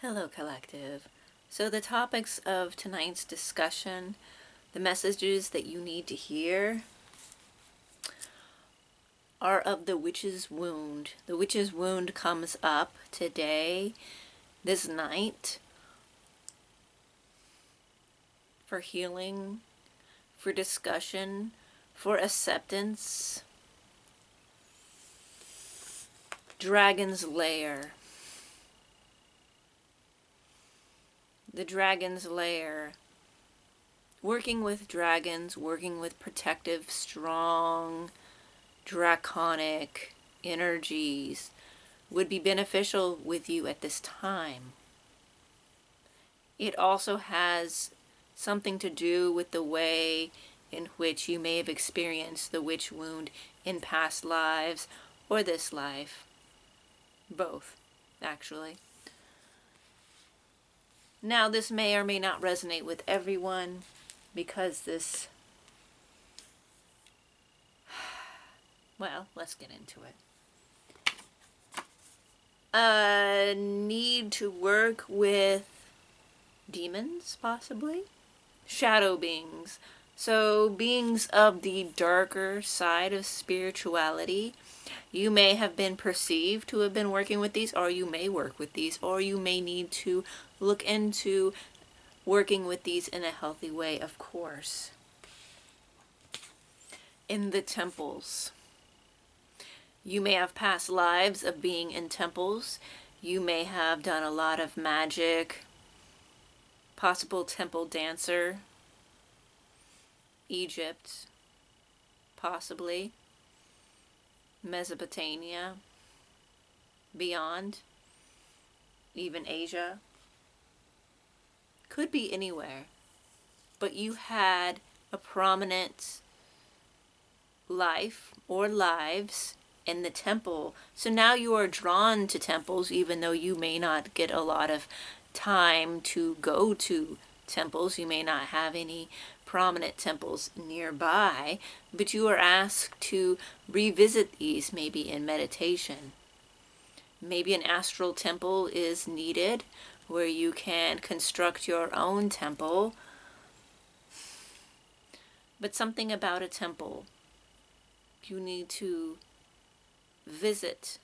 Hello, Collective. So the topics of tonight's discussion, the messages that you need to hear, are of the witch's wound. The witch's wound comes up today, this night, for healing, for discussion, for acceptance. Dragon's Lair. The Dragon's Lair. Working with dragons, working with protective, strong, draconic energies would be beneficial with you at this time. It also has something to do with the way in which you may have experienced the witch wound in past lives or this life. Both, actually. Now, this may or may not resonate with everyone because this... Well, let's get into it. A need to work with demons, possibly? Shadow beings. So, beings of the darker side of spirituality. You may have been perceived to have been working with these, or you may work with these, or you may need to look into working with these in a healthy way, of course. In the temples. You may have past lives of being in temples. You may have done a lot of magic. Possible temple dancer. Egypt. Possibly. Mesopotamia. Beyond. Even Asia. Could be anywhere. But you had a prominent life or lives in the temple. So now you are drawn to temples, even though you may not get a lot of time to go to temples. You may not have any prominent temples nearby, but you are asked to revisit these, maybe in meditation. Maybe an astral temple is needed, where you can construct your own temple. But something about a temple, you need to visit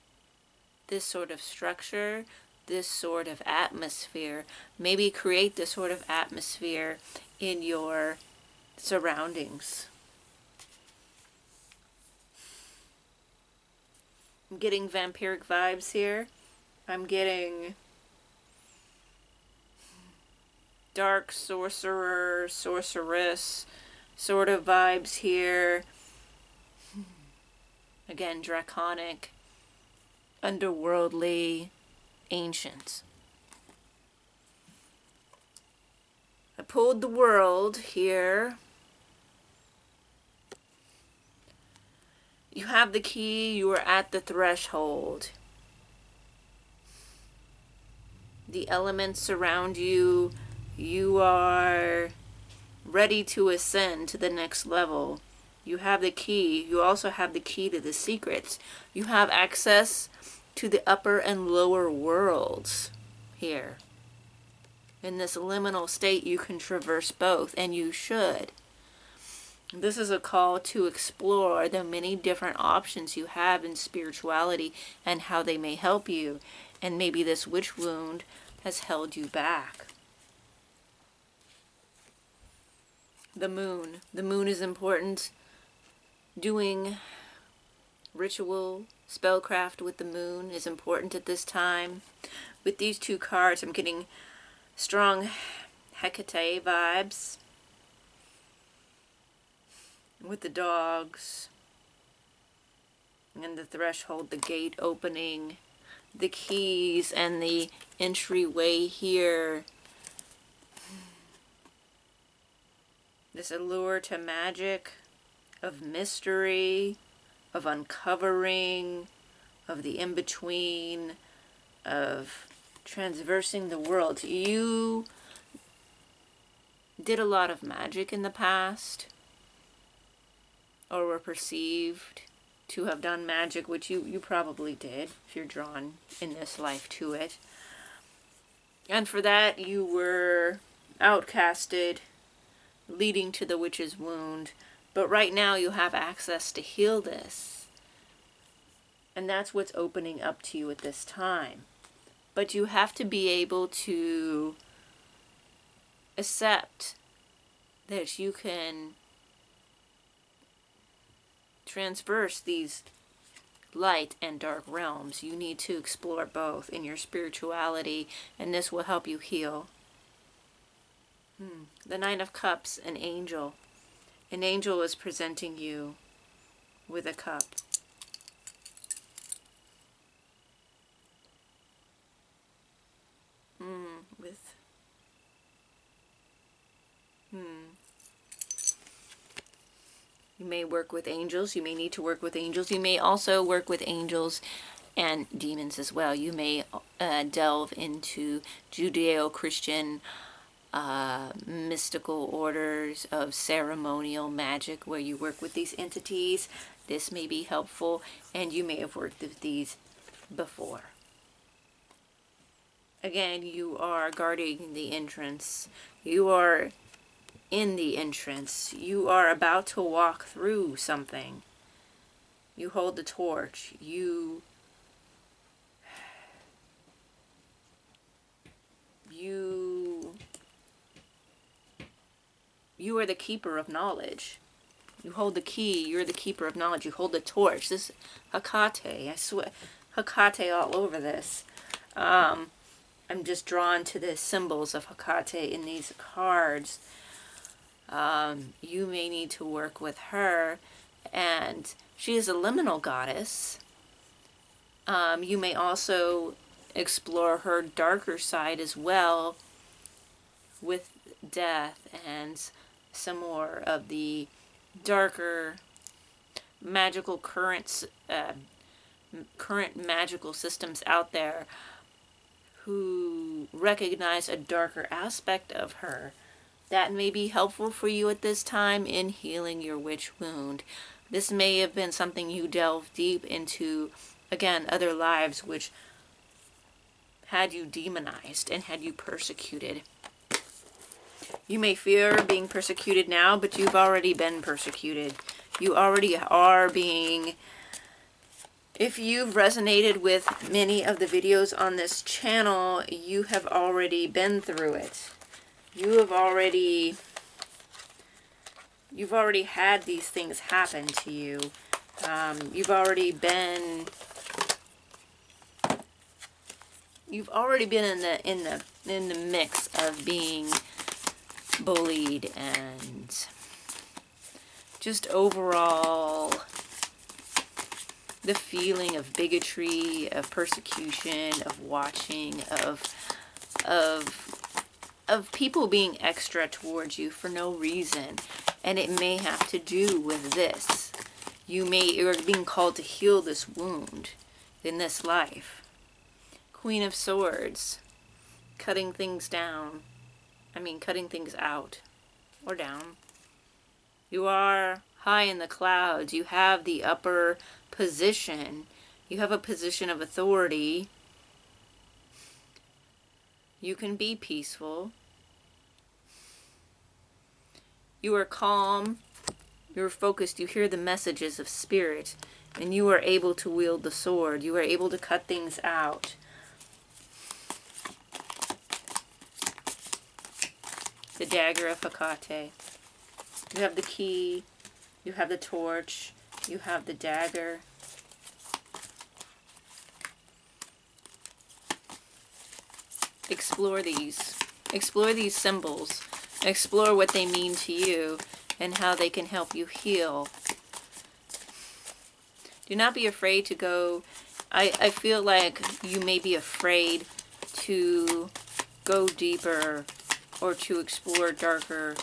this sort of structure, this sort of atmosphere, maybe create this sort of atmosphere in your surroundings. I'm getting vampiric vibes here. I'm getting dark sorcerer, sorceress sort of vibes here. Again, draconic, underworldly, ancient. I pulled the world here. You have the key, you are at the threshold. The elements surround you. You are ready to ascend to the next level. You have the key. You also have the key to the secrets. You have access to the upper and lower worlds here. In this liminal state, you can traverse both, and you should. This is a call to explore the many different options you have in spirituality and how they may help you. And maybe this witch wound has held you back. The moon. The moon is important. Doing ritual, spellcraft with the moon is important at this time. With these two cards, I'm getting strong Hecate vibes. With the dogs. And the threshold, the gate opening. The keys and the entryway here. This allure to magic, of mystery, of uncovering, of the in-between, of transversing the world. You did a lot of magic in the past, or were perceived to have done magic, which you probably did, if you're drawn in this life to it. And for that, you were outcasted, leading to the witch's wound. But right now, you have access to heal this. And that's what's opening up to you at this time. But you have to be able to accept that you can transverse these light and dark realms. You need to explore both in your spirituality, and this will help you heal. The Nine of Cups, an angel. An angel is presenting you with a cup. You may work with angels. You may need to work with angels. You may also work with angels and demons as well. You may delve into Judeo-Christian mystical orders of ceremonial magic where you work with these entities. This may be helpful, and you may have worked with these before. Again, you are guarding the entrance. You are in the entrance. You are about to walk through something. You hold the torch. You are the keeper of knowledge. You hold the key. You're the keeper of knowledge. You hold the torch. This Hecate, I swear, Hecate all over this. I'm just drawn to the symbols of Hecate in these cards. You may need to work with her, and she is a liminal goddess. You may also explore her darker side as well, with death and some more of the darker magical current magical systems out there who recognize a darker aspect of her. That may be helpful for you at this time in healing your witch wound. This may have been something you delved deep into, again, other lives which had you demonized and had you persecuted. You may fear being persecuted now, but you've already been persecuted. You already are being... If you've resonated with many of the videos on this channel, you have already been through it. You've already had these things happen to you. You've already been in the mix of being bullied and just overall the feeling of bigotry, of persecution, of watching, of people being extra towards you for no reason. And it may have to do with this. You're being called to heal this wound in this life. Queen of Swords, cutting things down. Cutting things out or down. You are high in the clouds. You have the upper position. You have a position of authority. You can be peaceful. You are calm. You're focused. You hear the messages of spirit. And you are able to wield the sword. You are able to cut things out. The dagger of Hecate. You have the key. You have the torch. You have the dagger. Explore these. Explore these symbols. Explore what they mean to you and how they can help you heal. Do not be afraid to go. I feel like you may be afraid to go deeper or to explore darker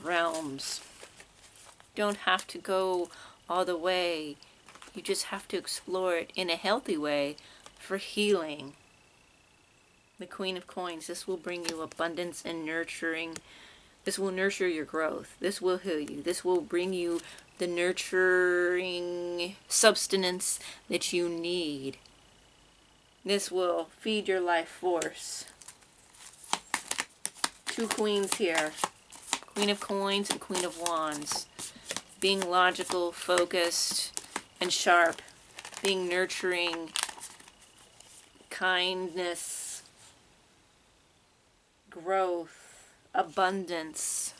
realms. Don't have to go all the way. You just have to explore it in a healthy way for healing. The Queen of Coins, this will bring you abundance and nurturing. This will nurture your growth. This will heal you. This will bring you the nurturing substance that you need. This will feed your life force. Two queens here. Queen of Coins and Queen of Wands. Being logical, focused, and sharp. Being nurturing, kindness, growth, abundance.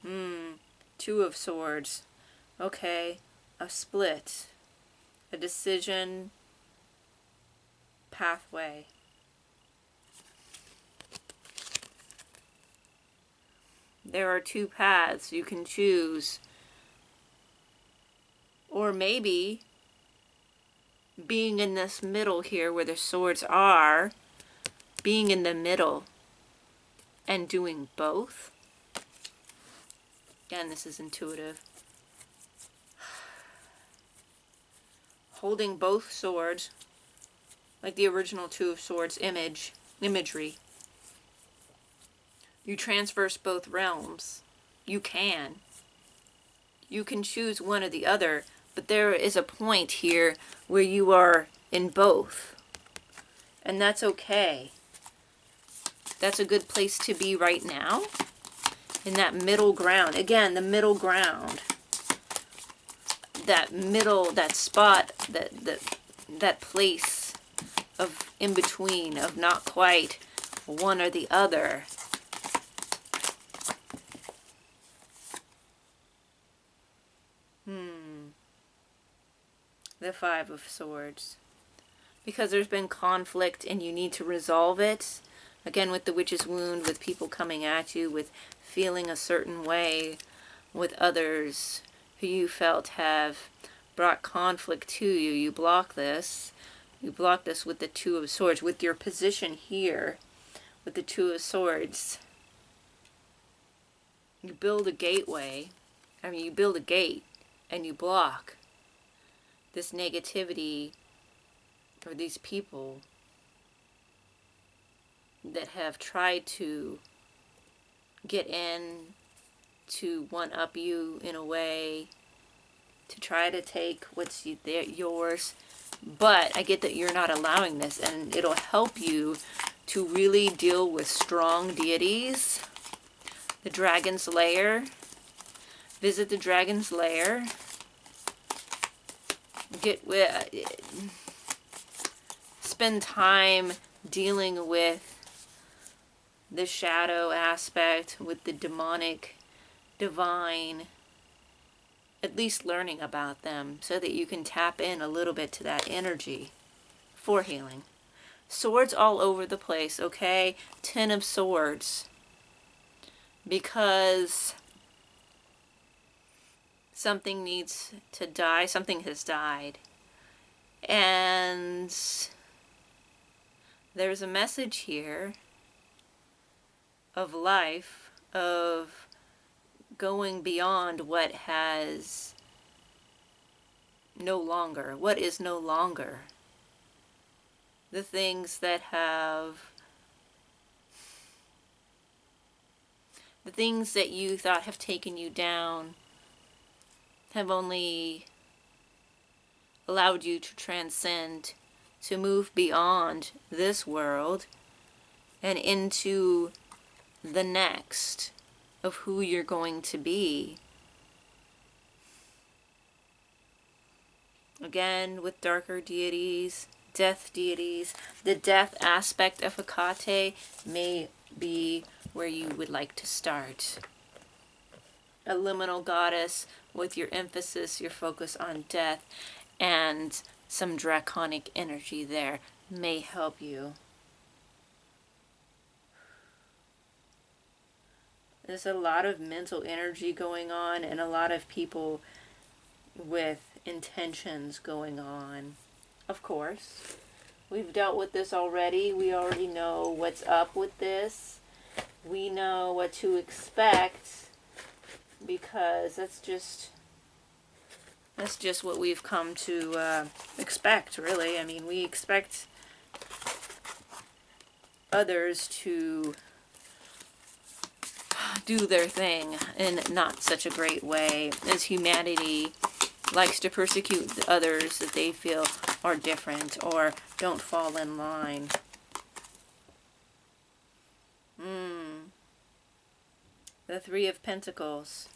Two of Swords. Okay, a split, a decision, pathway. There are two paths you can choose. Or maybe being in this middle here where the swords are, being in the middle and doing both. Again, this is intuitive. Holding both swords, like the original Two of Swords imagery. You transverse both realms. You can. You can choose one or the other, but there is a point here where you are in both. And that's okay. That's a good place to be right now. In that middle ground. Again, the middle ground. That middle, that spot, that place of in between, of not quite one or the other. The Five of Swords. Because there's been conflict and you need to resolve it. Again, with the Witch's Wound, with people coming at you, with feeling a certain way, with others who you felt have brought conflict to you. You block this. You block this with the Two of Swords. With your position here, with the Two of Swords, you build a gateway. You build a gate and you block this negativity or these people that have tried to get in to one-up you in a way, to try to take what's yours. But I get that you're not allowing this, and it'll help you to really deal with strong deities. The Dragon's Lair. Visit the Dragon's Lair. Spend time dealing with the shadow aspect, with the demonic, divine, at least learning about them so that you can tap in a little bit to that energy for healing. Swords all over the place, okay? Ten of Swords. Because something needs to die, something has died. And there's a message here of life, of going beyond what has no longer, what is no longer. The things that have, the things that you thought have taken you down have only allowed you to transcend, to move beyond this world and into the next of who you're going to be. Again, with darker deities, death deities, the death aspect of Hecate may be where you would like to start. A liminal goddess with your emphasis, your focus on death, and some draconic energy there may help you. There's a lot of mental energy going on and a lot of people with intentions going on. Of course, we've dealt with this already. We already know what's up with this. We know what to expect because that's just what we've come to expect, really. I mean, we expect others to do their thing in not such a great way, as humanity likes to persecute others that they feel are different or don't fall in line. The Three of Pentacles.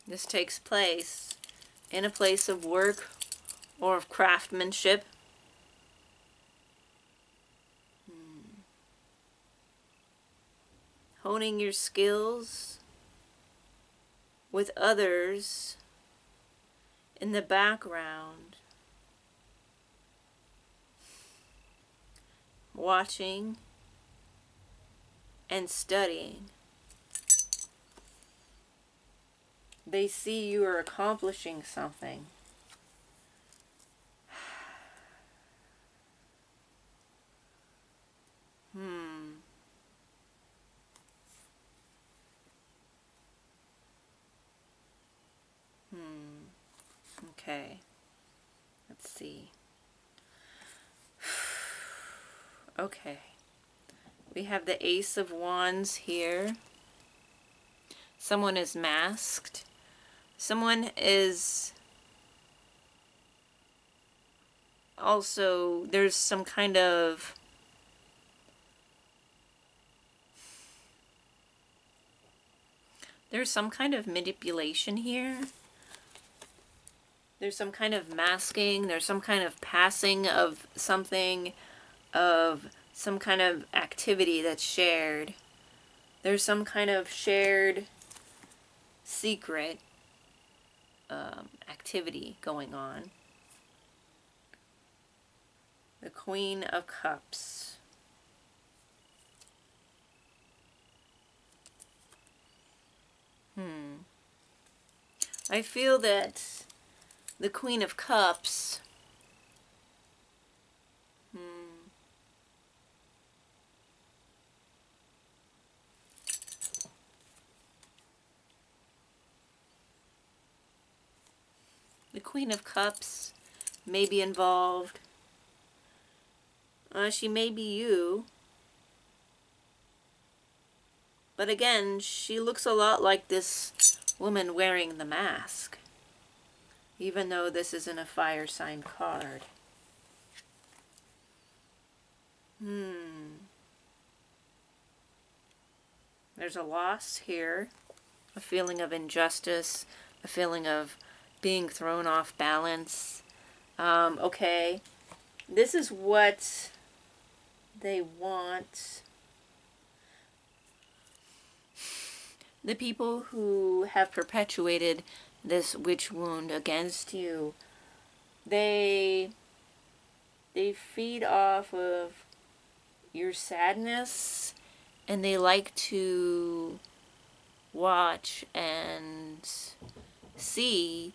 This takes place in a place of work or of craftsmanship. Honing your skills with others in the background. Watching and studying. They see you are accomplishing something. Okay. Let's see. Okay. We have the Ace of Wands here. Someone is masked. Someone is also, there's some kind of manipulation here. There's some kind of masking. There's some kind of passing of something, of some kind of activity that's shared. There's some kind of shared secret activity going on. The Queen of Cups. I feel that the Queen of Cups may be involved. She may be you. But again, she looks a lot like this woman wearing the mask. Even though this isn't a fire sign card. There's a loss here. A feeling of injustice. A feeling of being thrown off balance. Okay. This is what they want. The people who have perpetuated this witch wound against you, they feed off of your sadness, and they like to watch and see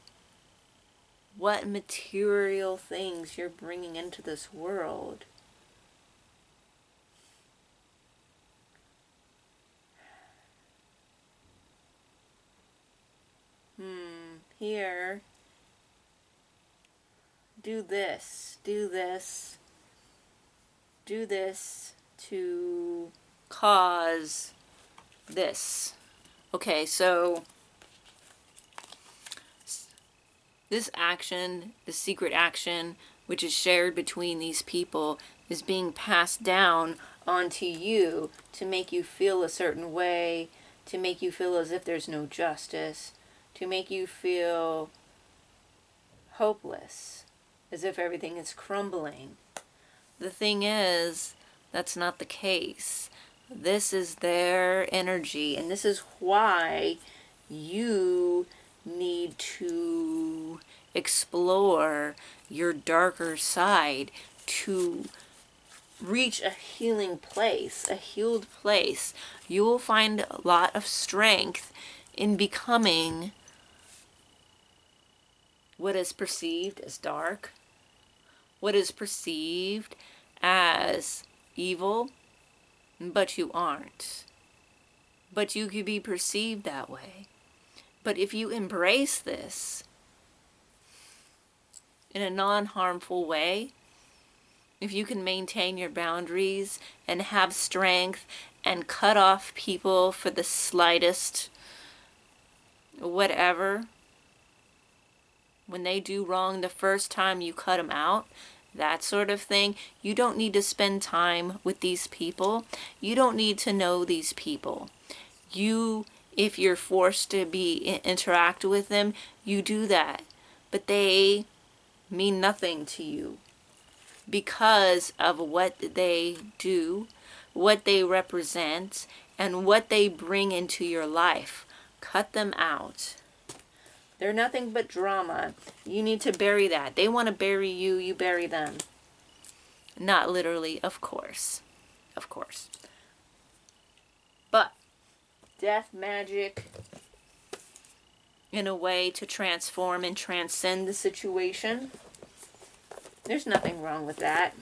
what material things you're bringing into this world. Here, do this to cause this. Okay, so this action, the secret action, which is shared between these people, is being passed down onto you to make you feel a certain way, to make you feel as if there's no justice, to make you feel hopeless, as if everything is crumbling. The thing is, that's not the case. This is their energy, and this is why you need to explore your darker side to reach a healing place, a healed place. You will find a lot of strength in becoming what is perceived as dark, what is perceived as evil, but you aren't. But you could be perceived that way. But if you embrace this in a non-harmful way, if you can maintain your boundaries and have strength and cut off people for the slightest whatever, when they do wrong the first time you cut them out, that sort of thing. You don't need to spend time with these people. You don't need to know these people. If you're forced to interact with them, you do that. But they mean nothing to you because of what they do, what they represent, and what they bring into your life. Cut them out. They're nothing but drama. You need to bury that. They want to bury you, you bury them. Not literally, of course. Of course. But death magic in a way to transform and transcend the situation. There's nothing wrong with that.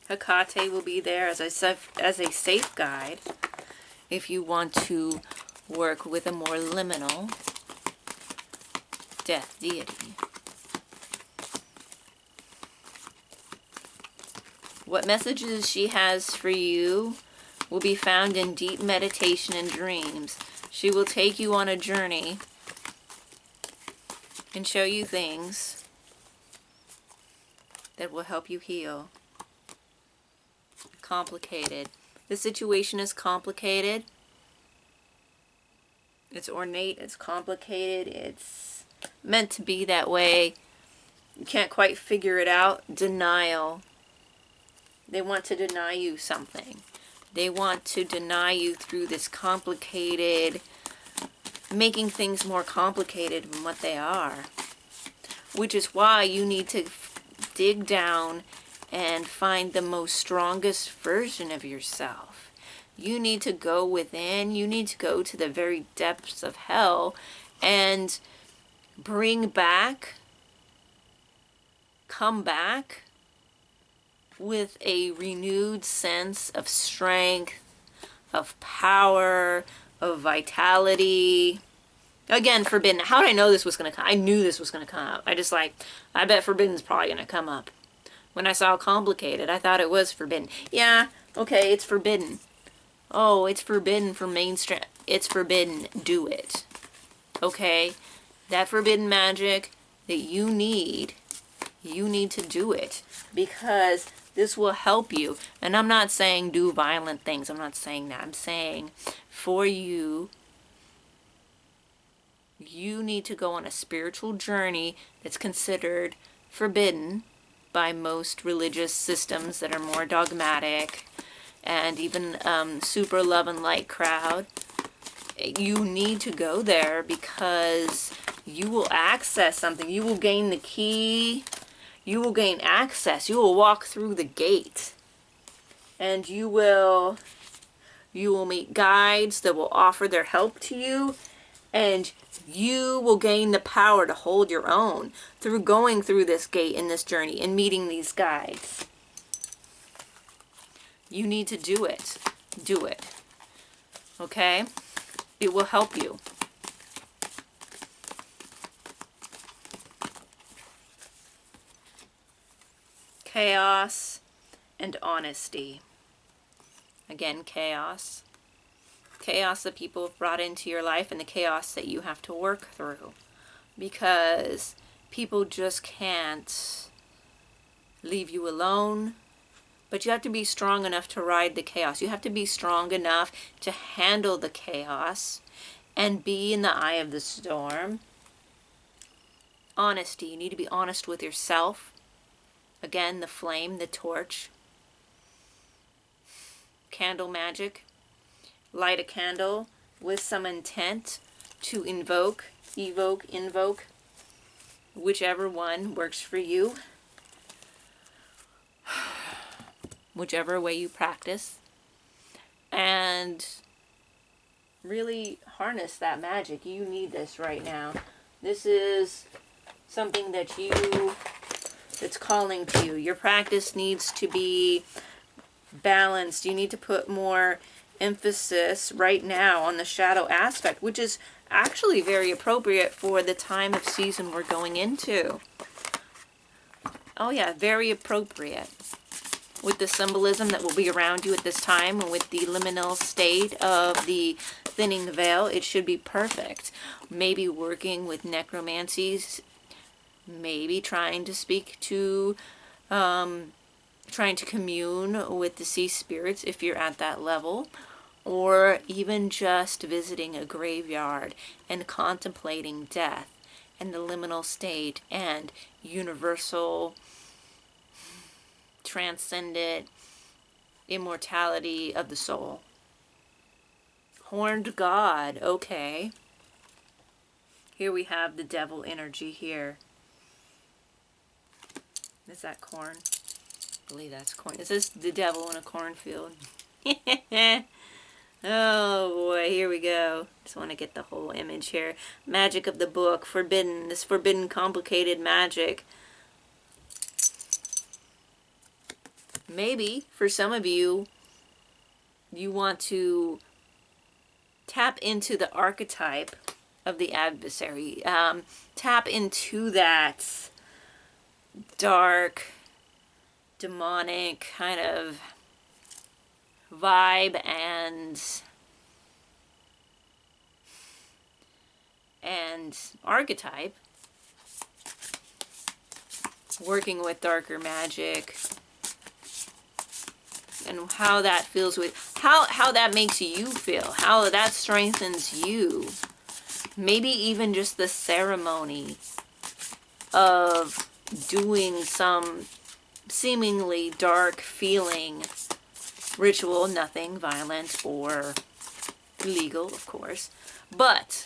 Hecate will be there as a safe guide if you want to work with a more liminal death deity. What messages she has for you will be found in deep meditation and dreams. She will take you on a journey and show you things that will help you heal. Complicated. The situation is complicated. It's ornate, it's complicated, it's meant to be that way. You can't quite figure it out. Denial. They want to deny you something. They want to deny you through this complicated, making things more complicated than what they are. Which is why you need to dig down and find the most strongest version of yourself. You need to go within. You need to go to the very depths of hell and come back with a renewed sense of strength, of power, of vitality. Again, forbidden. How did I know this was going to come? I knew this was going to come up. I bet forbidden's probably going to come up. When I saw complicated, I thought it was forbidden. Yeah, okay, it's forbidden. Oh, it's forbidden for mainstream. It's forbidden. Do it. Okay? That forbidden magic that you need to do it. Because this will help you. And I'm not saying do violent things. I'm not saying that. I'm saying for you, you need to go on a spiritual journey that's considered forbidden by most religious systems that are more dogmatic and even super love and light crowd. You need to go there because you will access something. You will gain the key. You will gain access. You will walk through the gate. And you will meet guides that will offer their help to you. And you will gain the power to hold your own through going through this gate in this journey and meeting these guides. You need to do it. Do it. Okay? It will help you. Chaos and honesty. Again, chaos. Chaos that people have brought into your life and the chaos that you have to work through. Because people just can't leave you alone. But you have to be strong enough to ride the chaos. You have to be strong enough to handle the chaos and be in the eye of the storm. Honesty. You need to be honest with yourself. Again, the flame, the torch. Candle magic. Light a candle with some intent to invoke, whichever one works for you. Whichever way you practice. And really harness that magic. You need this right now. This is something that's calling to you. Your practice needs to be balanced. You need to put more emphasis right now on the shadow aspect, which is actually very appropriate for the time of season we're going into. Oh yeah, very appropriate. With the symbolism that will be around you at this time and with the liminal state of the thinning veil, it should be perfect. Maybe working with necromancies, maybe trying to speak to trying to commune with the sea spirits if you're at that level, or even just visiting a graveyard and contemplating death and the liminal state and universal, transcendent immortality of the soul. Horned God, okay. Here we have the devil energy here. Is that corn? I believe that's corn. Is this the devil in a cornfield? Oh boy, here we go. Just want to get the whole image here. Magic of the book, forbidden, this forbidden complicated magic. Maybe for some of you, you want to tap into the archetype of the adversary. Tap into that dark, demonic kind of vibe and archetype, working with darker magic, and how that feels with how that makes you feel, how that strengthens you. Maybe even just the ceremony of doing some seemingly dark feeling ritual, nothing violent or illegal, of course, but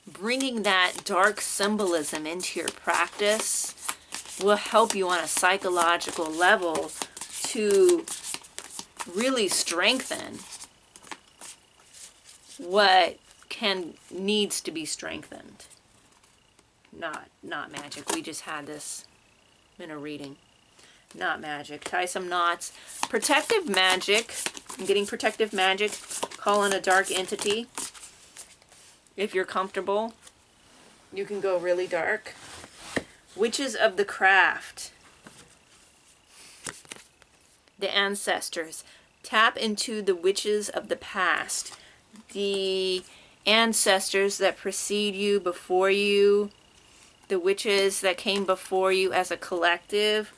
bringing that dark symbolism into your practice will help you on a psychological level to really strengthen what needs to be strengthened. Not magic. We just had this in a reading. Not magic. Tie some knots. Protective magic. I'm getting protective magic. Call in a dark entity. If you're comfortable, you can go really dark. Witches of the craft. The ancestors. Tap into the witches of the past. The ancestors that precede you, before you. The witches that came before you as a collective.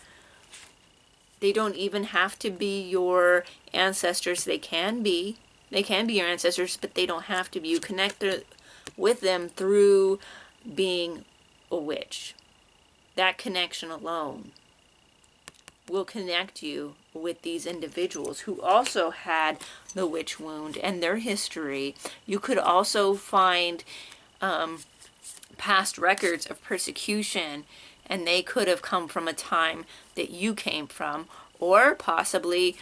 They don't even have to be your ancestors. They can be. They can be your ancestors, but they don't have to be. You connect with them through being a witch. That connection alone will connect you with these individuals who also had the witch wound and their history. You could also find past records of persecution, and they could have come from a time that you came from, or possibly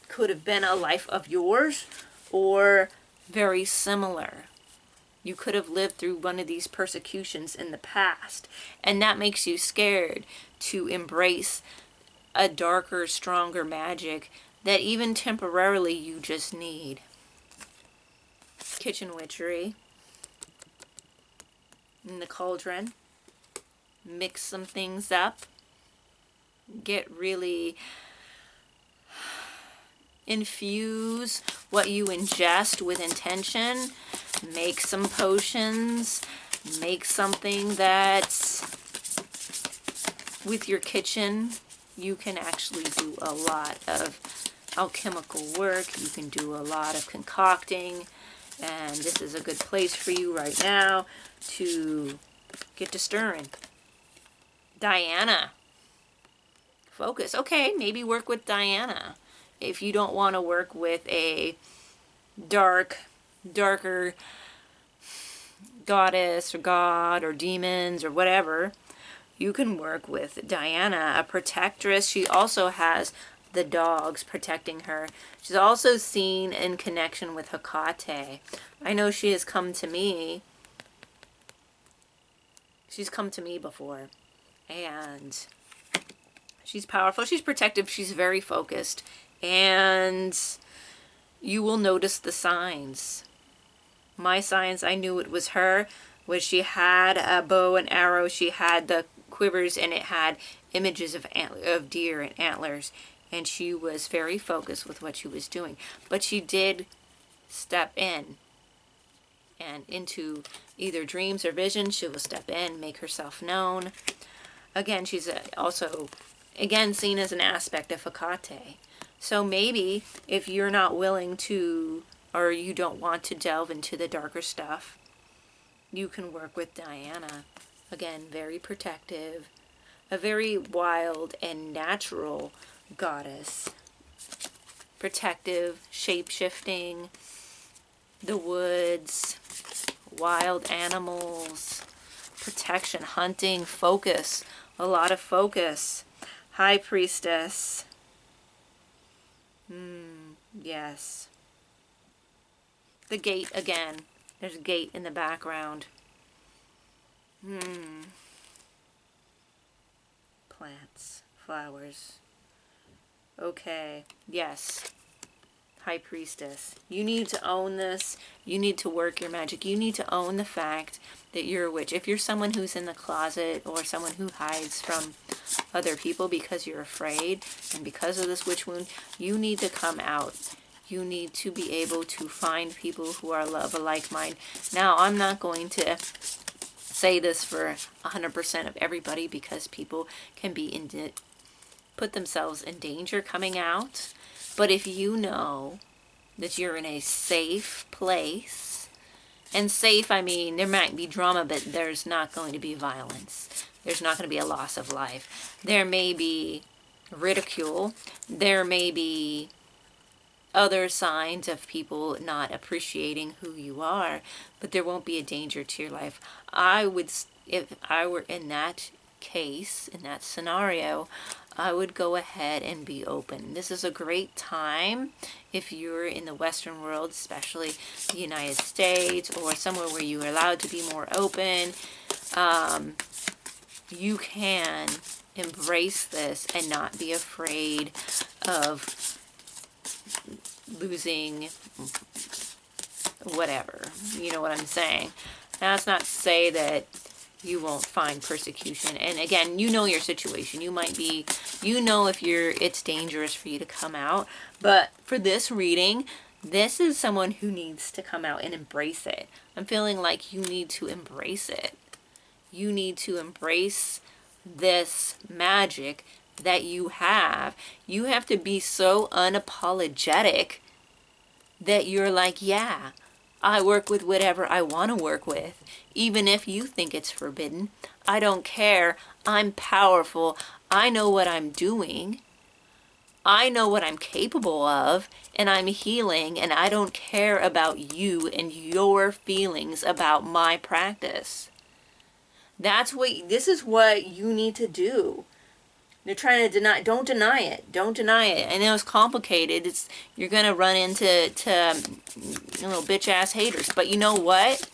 could have been a life of yours or very similar. You could have lived through one of these persecutions in the past, and that makes you scared to embrace a darker, stronger magic that even temporarily you just need. Kitchen witchery. In the cauldron. Mix some things up. Get really... infuse what you ingest with intention. Make some potions. Make something that's... with your kitchen, you can actually do a lot of alchemical work. You can do a lot of concocting. And this is a good place for you right now to get to stirring. Diana. Focus. Okay, maybe work with Diana. If you don't want to work with a darker goddess or god or demons or whatever, you can work with Diana, a protectress. She also has the dogs protecting her. She's also seen in connection with Hecate. I know she has come to me. She's come to me before. And she's powerful. She's protective. She's very focused. And you will notice the signs. My signs, I knew it was her. Was she had a bow and arrow. She had the quivers, and it had images of deer and antlers. And she was very focused with what she was doing. But she did step in. And into either dreams or visions, she will step in, make herself known. Again, she's also, again, seen as an aspect of Hecate. So maybe if you're not willing to, or you don't want to delve into the darker stuff, you can work with Diana. Again, very protective, a very wild and natural goddess. Protective, shape-shifting, the woods, wild animals, protection, hunting, focus, a lot of focus. High priestess. Yes. The gate again. There's a gate in the background. Plants, flowers. Okay, yes. High priestess. You need to own this. You need to work your magic. You need to own the fact that you're a witch. If you're someone who's in the closet or someone who hides from other people because you're afraid and because of this witch wound, you need to come out. You need to be able to find people who are of a like mind. Now, I'm not going to say this for 100% of everybody because people can be put themselves in danger coming out. But if you know that you're in a safe place, and safe, I mean, there might be drama, but there's not going to be violence. There's not going to be a loss of life. There may be ridicule. There may be other signs of people not appreciating who you are, but there won't be a danger to your life. I would, if I were in that case, in that scenario, I would go ahead and be open. This is a great time if you're in the Western world, especially the United States or somewhere where you're allowed to be more open. You can embrace this and not be afraid of losing whatever. You know what I'm saying? Now, that's not to say that you won't find persecution. And again, you know your situation. You might be, you know if it's dangerous for you to come out. But for this reading, this is someone who needs to come out and embrace it. I'm feeling like you need to embrace it. You need to embrace this magic that you have. You have to be so unapologetic that you're like, yeah, I work with whatever I want to work with, even if you think it's forbidden. I don't care. I'm powerful. I know what I'm doing. I know what I'm capable of, and I'm healing, and I don't care about you and your feelings about my practice. This is what you need to do. They're trying to deny. Don't deny it. Don't deny it. I know it's complicated. You're gonna run into little bitch ass haters. But you know what?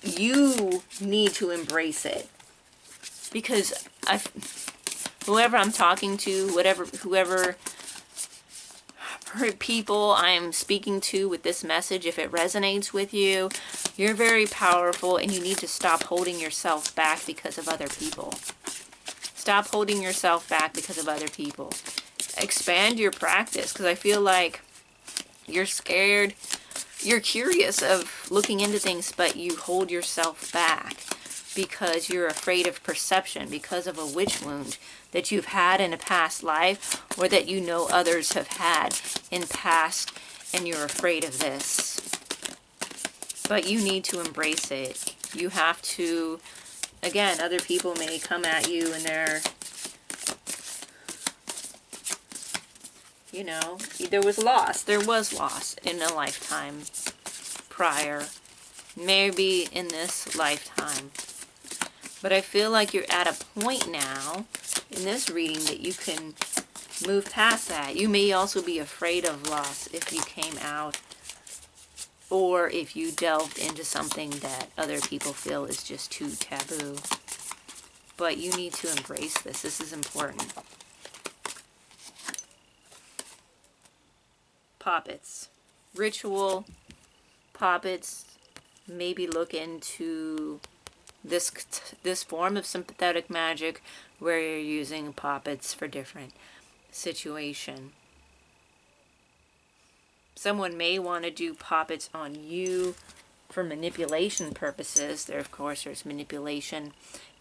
You need to embrace it, because whoever I'm talking to, whoever people I'm speaking to with this message, if it resonates with you, you're very powerful, and you need to stop holding yourself back because of other people. Stop holding yourself back because of other people. Expand your practice, because I feel like you're scared. You're curious of looking into things, but you hold yourself back because you're afraid of perception, because of a witch wound that you've had in a past life, or that you know others have had in past, and you're afraid of this. But you need to embrace it. You have to, again, other people may come at you and they're, you know, there was loss in a lifetime prior, maybe in this lifetime. But I feel like you're at a point now in this reading that you can move past that. You may also be afraid of loss if you came out, or if you delved into something that other people feel is just too taboo. But you need to embrace this. This is important. Poppets. Ritual. Poppets. Maybe look into this form of sympathetic magic where you're using poppets for different situation. Someone may want to do poppets on you for manipulation purposes. There, of course, there's manipulation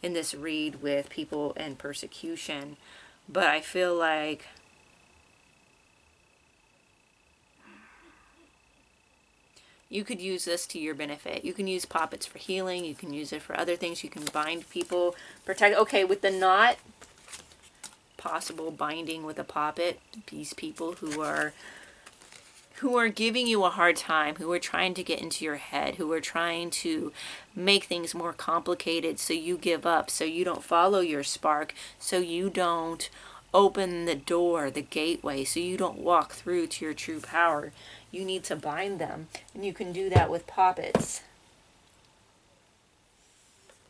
in this read with people and persecution. But I feel like you could use this to your benefit. You can use poppets for healing. You can use it for other things. You can bind people, protect. Okay, with the not possible binding with a poppet, these people who are giving you a hard time, who are trying to get into your head, who are trying to make things more complicated so you give up, so you don't follow your spark, so you don't open the door, the gateway, so you don't walk through to your true power. You need to bind them, and you can do that with poppets.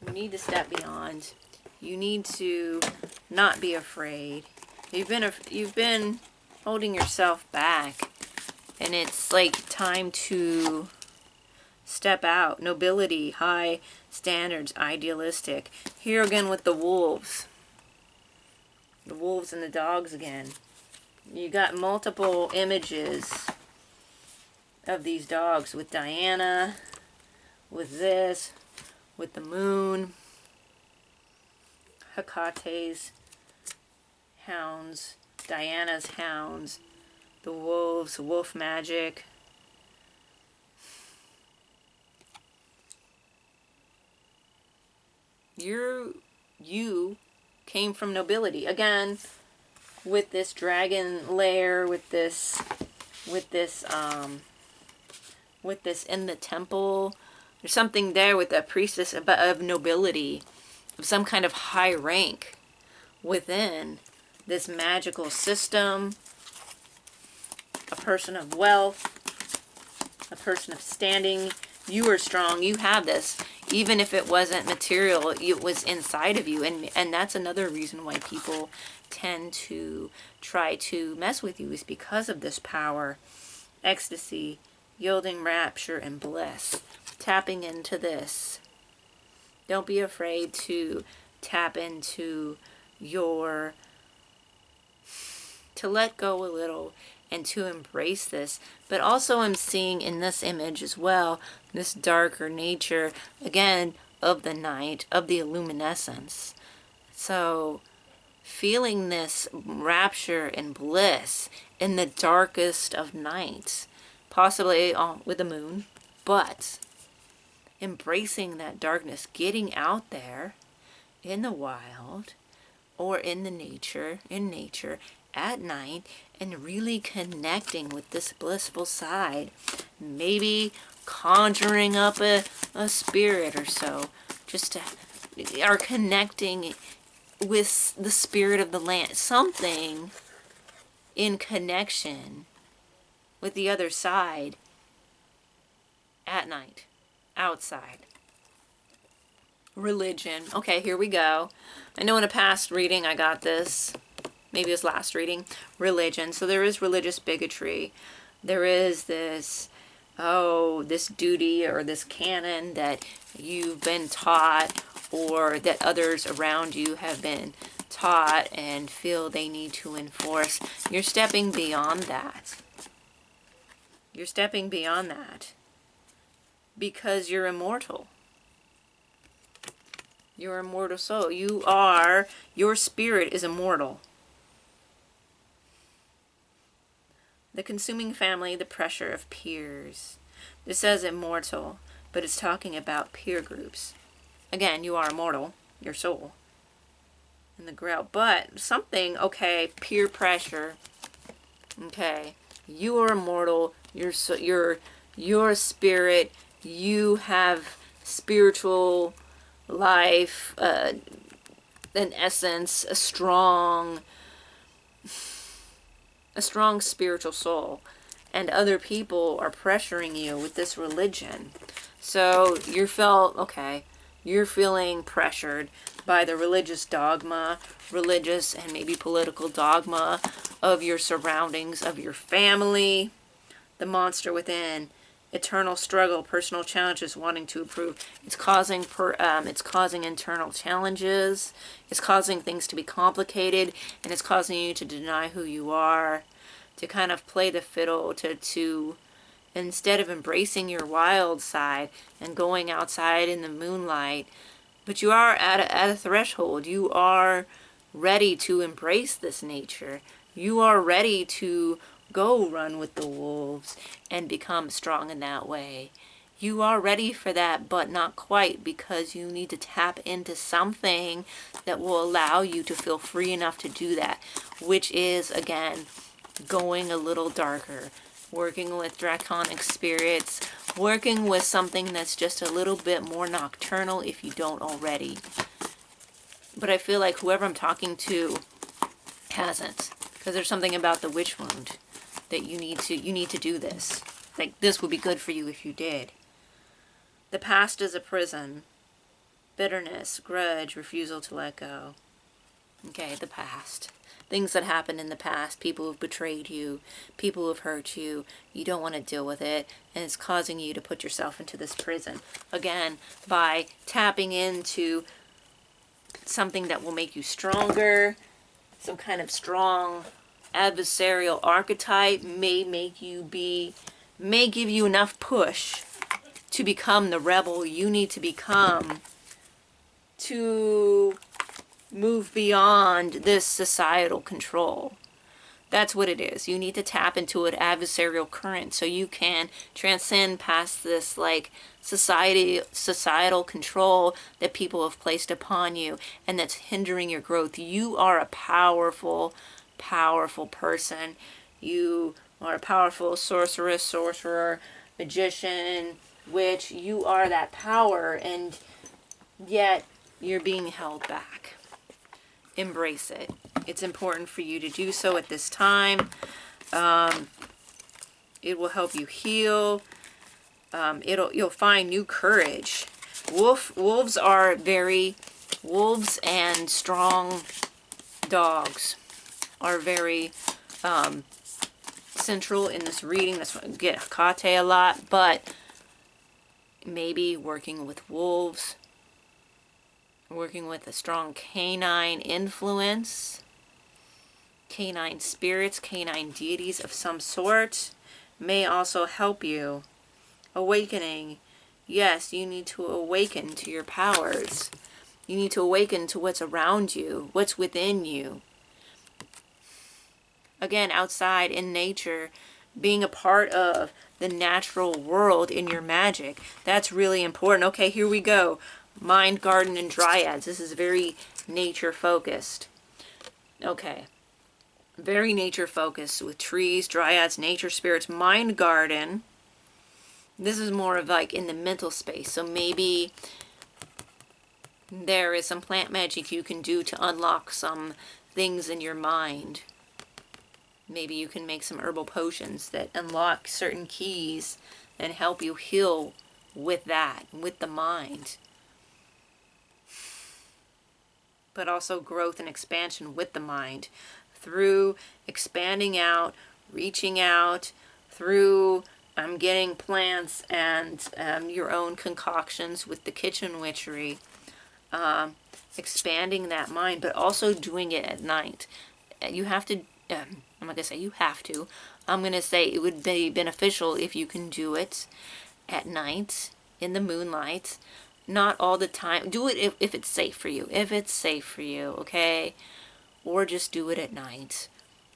You need to step beyond. You need to not be afraid. You've been holding yourself back, and it's like time to step out. Nobility, high standards, idealistic. Here again with the wolves. The wolves and the dogs again. You got multiple images of these dogs with Diana, with this, with the moon, Hecate's hounds, Diana's hounds, the wolves, wolf magic. You came from nobility. Again, with this dragon lair, with this in the temple. There's something there with a priestess of nobility, of some kind of high rank within this magical system. A person of wealth, a person of standing. You are strong. You have this. Even if it wasn't material, it was inside of you. And that's another reason why people tend to try to mess with you, is because of this power. Ecstasy, yielding rapture and bliss. Tapping into this. Don't be afraid to tap into to let go a little and to embrace this. But also I'm seeing in this image as well, this darker nature, again, of the night, of the illuminescence. So feeling this rapture and bliss in the darkest of nights, possibly with the moon, but embracing that darkness, getting out there in the wild or in nature at night, and really connecting with this blissful side. Maybe conjuring up a spirit or so, just to, or connecting with the spirit of the land. Something in connection with the other side at night, outside. Religion. Okay, here we go. I know in a past reading I got this. Maybe it was last reading. Religion. So there is religious bigotry. There is this, this duty or this canon that you've been taught, or that others around you have been taught and feel they need to enforce. You're stepping beyond that. You're stepping beyond that. Because you're immortal. You're immortal soul. Your spirit is immortal. The consuming family, the pressure of peers. This says immortal, but it's talking about peer groups. Again, you are immortal, your soul, in the grail. But something, okay, peer pressure. Okay, you are immortal. Your spirit. You have spiritual life, an essence, a strong spiritual soul, and other people are pressuring you with this religion. So you're feeling pressured by the religious dogma, religious and maybe political dogma of your surroundings, of your family, the monster within. Eternal struggle, personal challenges, wanting to improve. It's causing internal challenges. It's causing things to be complicated, and it's causing you to deny who you are, to kind of play the fiddle, to instead of embracing your wild side and going outside in the moonlight. But you are at a threshold. You are ready to embrace this nature. You are ready to go run with the wolves and become strong in that way. You are ready for that, but not quite, because you need to tap into something that will allow you to feel free enough to do that, which is, again, going a little darker, working with draconic spirits, working with something that's just a little bit more nocturnal if you don't already. But I feel like whoever I'm talking to hasn't, because there's something about the witch wound that you need to do this. Like, this would be good for you if you did. The past is a prison. Bitterness, grudge, refusal to let go. Okay, the past. Things that happened in the past, people who've betrayed you, people who've hurt you, you don't want to deal with it, and it's causing you to put yourself into this prison. Again, by tapping into something that will make you stronger, some kind of strong adversarial archetype may give you enough push to become the rebel you need to become to move beyond this societal control. That's what it is. You need to tap into an adversarial current so you can transcend past this like societal control that people have placed upon you and that's hindering your growth. You are a powerful, powerful person. You are a powerful sorceress, sorcerer, magician, witch. You are that power, and yet you're being held back. Embrace it. It's important for you to do so at this time. It will help you heal. You'll find new courage. Wolves and strong dogs are very central in this reading. That's why I get Hecate a lot, but maybe working with wolves, working with a strong canine influence, canine spirits, canine deities of some sort may also help you. Awakening. Yes, you need to awaken to your powers. You need to awaken to what's around you, what's within you. Again, outside in nature, being a part of the natural world in your magic. That's really important. Okay, here we go. Mind, garden, and dryads. This is very nature focused. Okay. Very nature focused with trees, dryads, nature spirits, mind garden. This is more of like in the mental space. So maybe there is some plant magic you can do to unlock some things in your mind. Maybe you can make some herbal potions that unlock certain keys and help you heal with that, with the mind. But also growth and expansion with the mind through expanding out, reaching out, through getting plants and your own concoctions with the kitchen witchery, expanding that mind, but also doing it at night. You have to, I'm not going to say you have to, I'm going to say it would be beneficial if you can do it at night, in the moonlight, not all the time. Do it if it's safe for you. If it's safe for you, okay? Or just do it at night.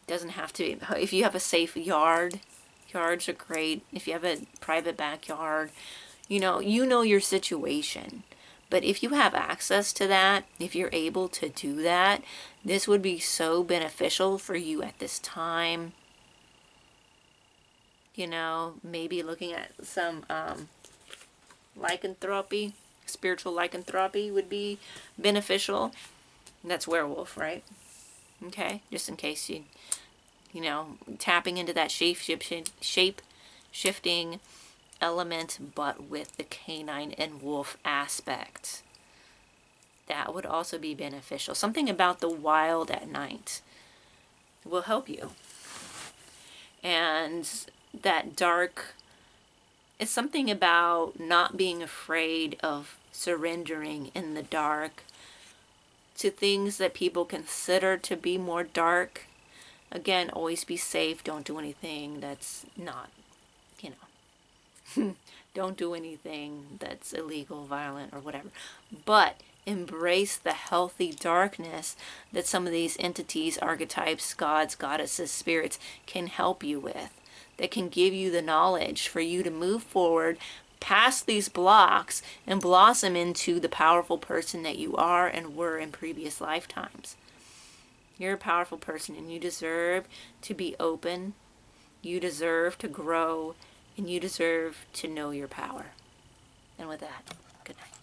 Doesn't have to. If you have a safe yard, yards are great. If you have a private backyard, you know your situation. But if you have access to that, if you're able to do that, this would be so beneficial for you at this time. You know, maybe looking at some lycanthropy, spiritual lycanthropy would be beneficial. That's werewolf, right? Okay, just in case you know, tapping into that shape-shifting element, but with the canine and wolf aspect. That would also be beneficial. Something about the wild at night will help you. And that dark, it's something about not being afraid of surrendering in the dark to things that people consider to be more dark. Again, always be safe. Don't do anything that's not, Don't do anything that's illegal, violent, or whatever. But embrace the healthy darkness that some of these entities, archetypes, gods, goddesses, spirits can help you with. That can give you the knowledge for you to move forward past these blocks and blossom into the powerful person that you are and were in previous lifetimes. You're a powerful person and you deserve to be open. You deserve to grow and you deserve to know your power. And with that, good night.